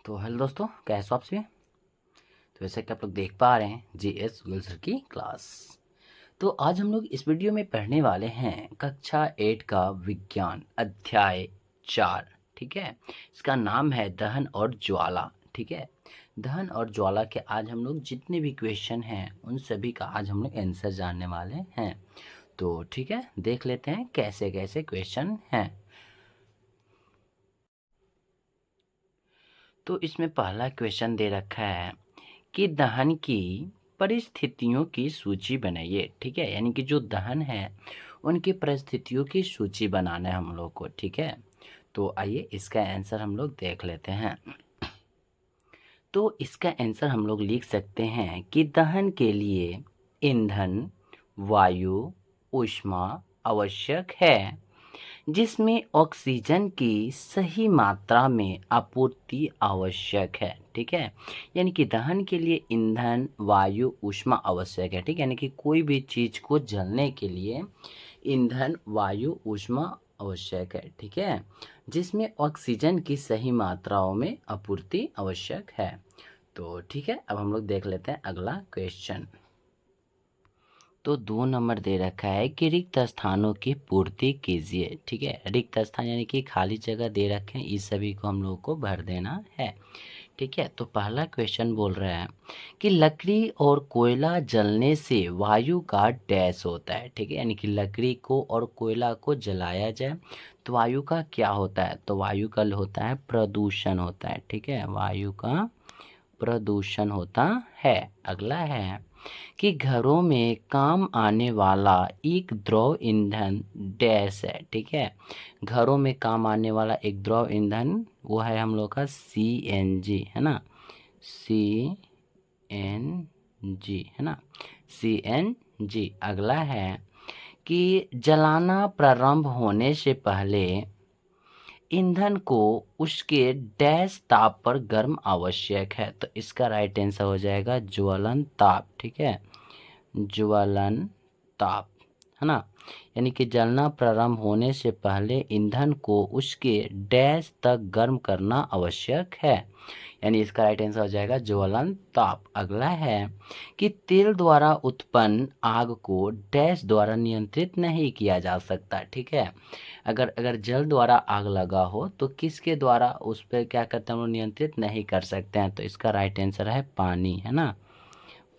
तो हेलो दोस्तों, कैसे हो आप सभी। तो जैसे कि आप लोग देख पा रहे हैं जीएस गूगल सर की क्लास। तो आज हम लोग इस वीडियो में पढ़ने वाले हैं कक्षा 8 का विज्ञान अध्याय 4। ठीक है, इसका नाम है दहन और ज्वाला। ठीक है, दहन और ज्वाला के आज हम लोग जितने भी क्वेश्चन हैं उन सभी का आज हम लोग आंसर जानने वाले हैं। तो ठीक है, देख लेते हैं कैसे कैसे क्वेश्चन हैं। तो इसमें पहला क्वेश्चन दे रखा है कि दहन की परिस्थितियों की सूची बनाइए। ठीक है, यानी कि जो दहन है उनकी परिस्थितियों की सूची बनाना है हम लोग को। ठीक है, तो आइए इसका आंसर हम लोग देख लेते हैं। तो इसका आंसर हम लोग लिख सकते हैं कि दहन के लिए ईंधन, वायु, ऊष्मा आवश्यक है, जिसमें ऑक्सीजन की सही मात्रा में आपूर्ति आवश्यक है। ठीक है, यानी कि दहन के लिए ईंधन, वायु, ऊष्मा आवश्यक है। ठीक है, यानी कि कोई भी चीज़ को जलने के लिए ईंधन, वायु, ऊष्मा आवश्यक है। ठीक है, जिसमें ऑक्सीजन की सही मात्राओं में आपूर्ति आवश्यक है। तो ठीक है, अब हम लोग देख लेते हैं अगला क्वेश्चन। तो 2 नंबर दे रखा है कि रिक्त स्थानों की पूर्ति कीजिए। ठीक है, रिक्त स्थान यानी कि खाली जगह दे रखे हैं, इस सभी को हम लोगों को भर देना है। ठीक है, तो पहला क्वेश्चन बोल रहा है कि लकड़ी और कोयला जलने से वायु का डैश होता है। ठीक है, यानी कि लकड़ी को और कोयला को जलाया जाए तो वायु का क्या होता है, तो वायु का होता है प्रदूषण होता है। ठीक है, वायु का प्रदूषण होता है। अगला है कि घरों में काम आने वाला एक द्रव ईंधन डैश है। ठीक है, घरों में काम आने वाला एक द्रव ईंधन वो है हम लोग का सीएनजी, है ना, सीएनजी, है ना, सीएनजी। अगला है कि जलाना प्रारंभ होने से पहले ईंधन को उसके डैश ताप पर गर्म आवश्यक है। तो इसका राइट आंसर हो जाएगा ज्वलन ताप। ठीक है, ज्वलन ताप, है ना, यानी कि जलना प्रारंभ होने से पहले ईंधन को उसके डैश तक गर्म करना आवश्यक है, यानी इसका राइट आंसर हो जाएगा ज्वलन ताप। अगला है कि तेल द्वारा उत्पन्न आग को डैश द्वारा नियंत्रित नहीं किया जा सकता। ठीक है, अगर अगर जल द्वारा आग लगा हो तो किसके द्वारा उस पर क्या करते हैं हम लोग, नियंत्रित नहीं कर सकते हैं। तो इसका राइट आंसर है पानी, है ना,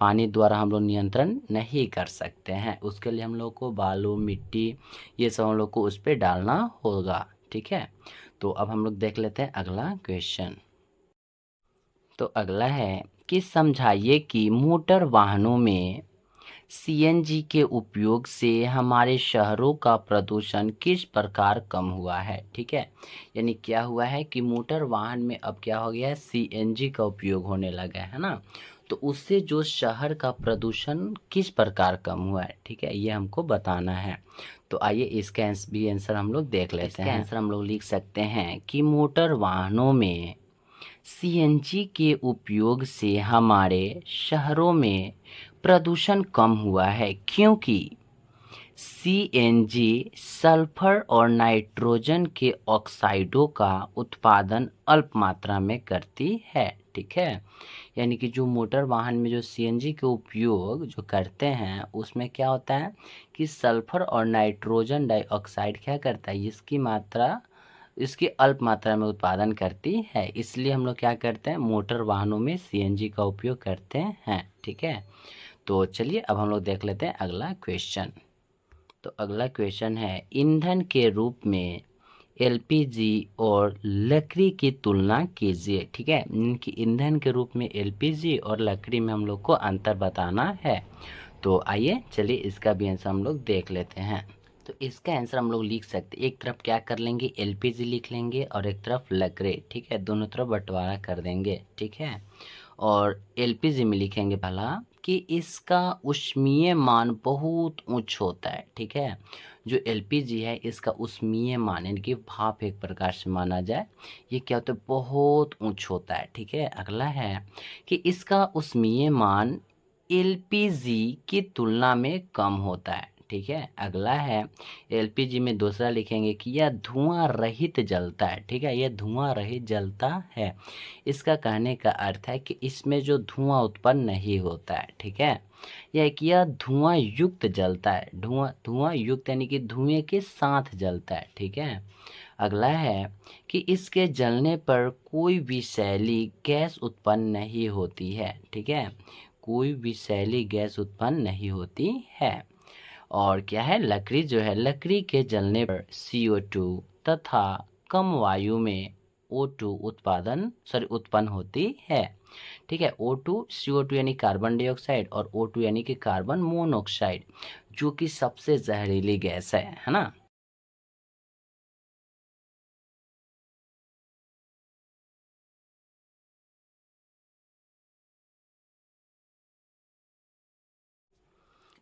पानी द्वारा हम लोग नियंत्रण नहीं कर सकते हैं। उसके लिए हम लोग को बालू, मिट्टी, ये सब हम लोग को उस पर डालना होगा। ठीक है, तो अब हम लोग देख लेते हैं अगला क्वेश्चन। तो अगला है कि समझाइए कि मोटर वाहनों में सीएनजी के उपयोग से हमारे शहरों का प्रदूषण किस प्रकार कम हुआ है। ठीक है, यानी क्या हुआ है कि मोटर वाहन में अब क्या हो गया है, सीएनजी का उपयोग होने लगा है ना, तो उससे जो शहर का प्रदूषण किस प्रकार कम हुआ है। ठीक है, ये हमको बताना है। तो आइए इसका भी आंसर हम लोग देख लेते हैं। इसका आंसर हम लोग लिख सकते हैं कि मोटर वाहनों में सीएनजी के उपयोग से हमारे शहरों में प्रदूषण कम हुआ है, क्योंकि सीएनजी सल्फर और नाइट्रोजन के ऑक्साइडों का उत्पादन अल्प मात्रा में करती है। ठीक है, यानी कि जो मोटर वाहन में जो सीएनजी के उपयोग जो करते हैं उसमें क्या होता है कि सल्फर और नाइट्रोजन डाइऑक्साइड क्या करता है, इसकी मात्रा, इसकी अल्प मात्रा में उत्पादन करती है, इसलिए हम लोग क्या करते हैं, मोटर वाहनों में सीएनजी का उपयोग करते हैं। ठीक है, तो चलिए अब हम लोग देख लेते हैं अगला क्वेश्चन। तो अगला क्वेश्चन है ईंधन के रूप में एलपीजी और लकड़ी की तुलना कीजिए। ठीक है, इनकी ईंधन के रूप में एलपीजी और लकड़ी में हम लोग को अंतर बताना है। तो आइए चलिए इसका भी आंसर हम लोग देख लेते हैं। तो इसका आंसर हम लोग लिख सकते, एक तरफ क्या कर लेंगे, एलपीजी लिख लेंगे और एक तरफ लकड़ी। ठीक है, दोनों तरफ बंटवारा कर देंगे। ठीक है, और एलपीजी में लिखेंगे पहला कि इसका ऊष्मीय मान बहुत उच्च होता है। ठीक है, जो एलपीजी है इसका ऊष्मीय मान यानी कि भाप एक प्रकार से माना जाए, ये क्या होता है, बहुत उच्च होता है। ठीक है, अगला है कि इसका ऊष्मीय मान एलपीजी की तुलना में कम होता है। ठीक है। अगला है एलपीजी में दूसरा लिखेंगे कि यह धुआं रहित जलता है, ठीक है, यह धुआं रहित जलता है। इसका कहने का अर्थ है कि इसमें जो धुआं उत्पन्न नहीं होता है, ठीक है। यह कि यह धुआं युक्त जलता है, धुआं युक्त यानी कि धुएं के साथ जलता है, ठीक है। अगला है कि इसके जलने पर कोई विषैली गैस उत्पन्न नहीं होती है, ठीक है, कोई विषैली गैस उत्पन्न नहीं होती है। और क्या है, लकड़ी जो है, लकड़ी के जलने पर CO2 तथा कम वायु में O2 उत्पन्न होती है, ठीक है। O2 CO2 यानी कार्बन डाइऑक्साइड और O2 यानी कि कार्बन मोनोऑक्साइड, जो कि सबसे जहरीली गैस है ना।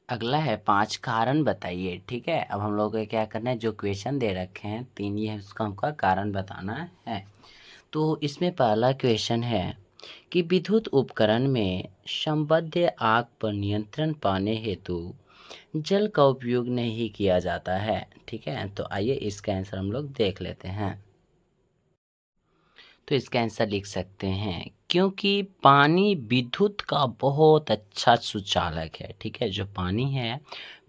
अगला है 5 कारण बताइए, ठीक है। अब हम लोग को क्या करना है, जो क्वेश्चन दे रखे हैं 3 ये है, उसका हमका कारण बताना है। तो इसमें पहला क्वेश्चन है कि विद्युत उपकरण में संबद्ध आग पर नियंत्रण पाने हेतु जल का उपयोग नहीं किया जाता है, ठीक है। तो आइए इसका आंसर हम लोग देख लेते हैं। तो इसका आंसर लिख सकते हैं क्योंकि पानी विद्युत का बहुत अच्छा सुचालक है, ठीक है। जो पानी है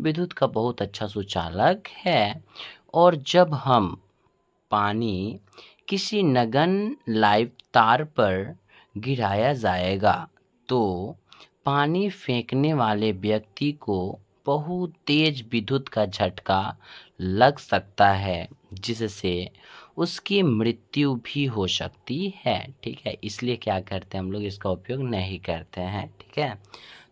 विद्युत का बहुत अच्छा सुचालक है। और जब हम पानी किसी नगण्य लाइव तार पर गिराया जाएगा तो पानी फेंकने वाले व्यक्ति को बहुत तेज विद्युत का झटका लग सकता है, जिससे उसकी मृत्यु भी हो सकती है, ठीक है। इसलिए क्या करते हैं हम लोग, इसका उपयोग नहीं करते हैं, ठीक है।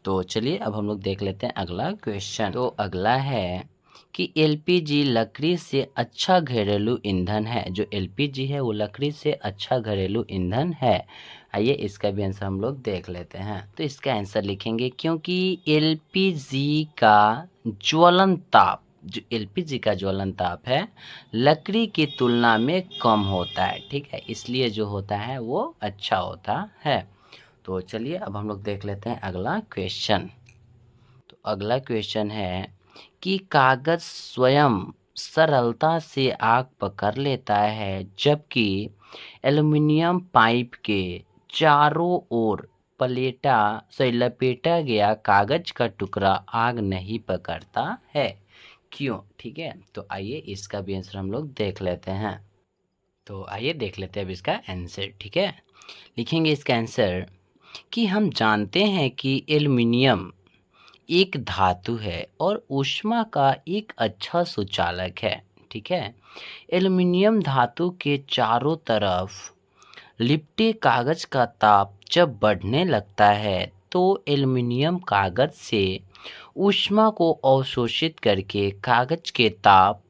तो चलिए अब हम लोग देख लेते हैं अगला क्वेश्चन। तो अगला है कि एलपीजी लकड़ी से अच्छा घरेलू ईंधन है। जो एलपीजी है वो लकड़ी से अच्छा घरेलू ईंधन है। आइए इसका भी आंसर हम लोग देख लेते हैं। तो इसका आंसर लिखेंगे क्योंकि एलपीजी का ज्वलन ताप, जो एलपीजी का ज्वलन ताप है लकड़ी की तुलना में कम होता है, ठीक है। इसलिए जो होता है वो अच्छा होता है। तो चलिए अब हम लोग देख लेते हैं अगला क्वेश्चन। तो अगला क्वेश्चन है कि कागज स्वयं सरलता से आग पकड़ लेता है, जबकि एल्युमिनियम पाइप के चारों ओर लपेटा गया कागज का टुकड़ा आग नहीं पकड़ता है, क्यों, ठीक है। तो आइए इसका भी आंसर हम लोग देख लेते हैं। तो आइए देख लेते हैं अब इसका आंसर, ठीक है। लिखेंगे इसका आंसर कि हम जानते हैं कि एल्युमिनियम एक धातु है और ऊष्मा का एक अच्छा सुचालक है, ठीक है। एल्युमिनियम धातु के चारों तरफ लिपटे कागज का ताप जब बढ़ने लगता है तो एल्युमिनियम कागज से ऊष्मा को अवशोषित करके कागज के ताप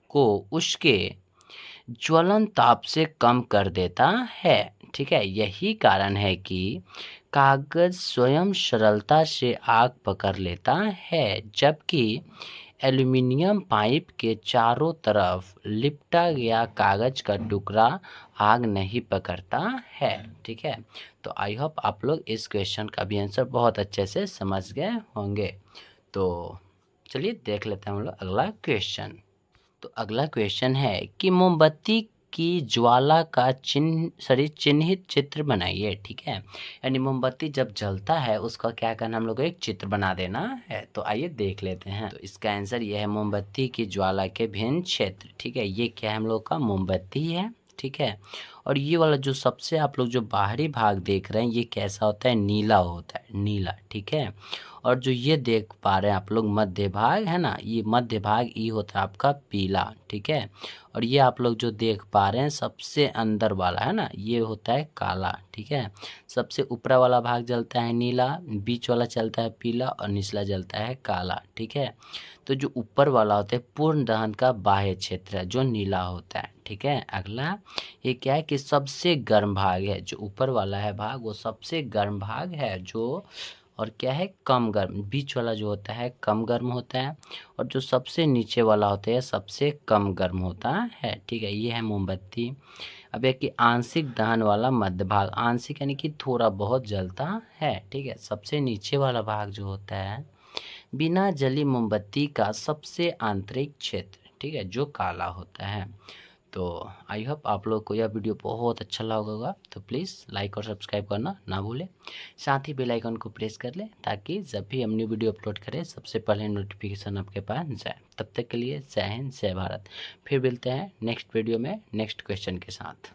को उसके ज्वलन ताप से कम कर देता है, ठीक है। यही कारण है कि कागज स्वयं सरलता से आग पकड़ लेता है, जबकि एल्युमिनियम पाइप के चारों तरफ लिपटा गया कागज का टुकड़ा आग नहीं पकड़ता है, ठीक है। तो आई होप आप लोग इस क्वेश्चन का भी आंसर बहुत अच्छे से समझ गए होंगे। तो चलिए देख लेते हैं हम लोग अगला क्वेश्चन। तो अगला क्वेश्चन है कि मोमबत्ती की ज्वाला का चिन्हित चित्र बनाइए, ठीक है। यानी मोमबत्ती जब जलता है उसका क्या करना, हम लोग को एक चित्र बना देना है। तो आइए देख लेते हैं। तो इसका आंसर ये है मोमबत्ती की ज्वाला के भिन्न क्षेत्र, ठीक है। ये क्या है, हम लोग का मोमबत्ती है, ठीक है। और ये वाला जो सबसे आप लोग जो बाहरी भाग देख रहे हैं ये कैसा होता है, नीला होता है, नीला, ठीक है। और जो ये देख पा रहे हैं आप लोग मध्य भाग है ना, ये मध्य भाग ये होता है आपका पीला, ठीक है। और ये आप लोग जो देख पा रहे हैं सबसे अंदर वाला है ना, ये होता है काला, ठीक है। सबसे ऊपरा वाला भाग जलता है नीला, बीच वाला चलता है पीला और निचला जलता है काला, ठीक है। तो जो ऊपर वाला होता है पूर्ण दहन का बाह्य क्षेत्र है जो नीला होता है, ठीक है। अगला ये क्या है कि सबसे गर्म भाग है, जो ऊपर वाला है भाग वो सबसे गर्म भाग है जो, और क्या है कम गर्म, बीच वाला जो होता है कम गर्म होता है और जो सबसे नीचे वाला होता है सबसे कम गर्म होता है, ठीक है। ये है मोमबत्ती। अब एक कि आंशिक दहन वाला मध्य भाग, आंशिक यानी कि थोड़ा बहुत जलता है, ठीक है। सबसे नीचे वाला भाग जो होता है बिना जली मोमबत्ती का सबसे आंतरिक क्षेत्र, ठीक है, जो काला होता है। तो आई होप आप लोग को यह वीडियो बहुत अच्छा लगा होगा। तो प्लीज़ लाइक और सब्सक्राइब करना ना भूलें, साथ ही बेल आइकन को प्रेस कर लें ताकि जब भी हम न्यू वीडियो अपलोड करें सबसे पहले नोटिफिकेशन आपके पास जाए। तब तक के लिए जय हिंद, जय भारत। फिर मिलते हैं नेक्स्ट वीडियो में नेक्स्ट क्वेश्चन के साथ।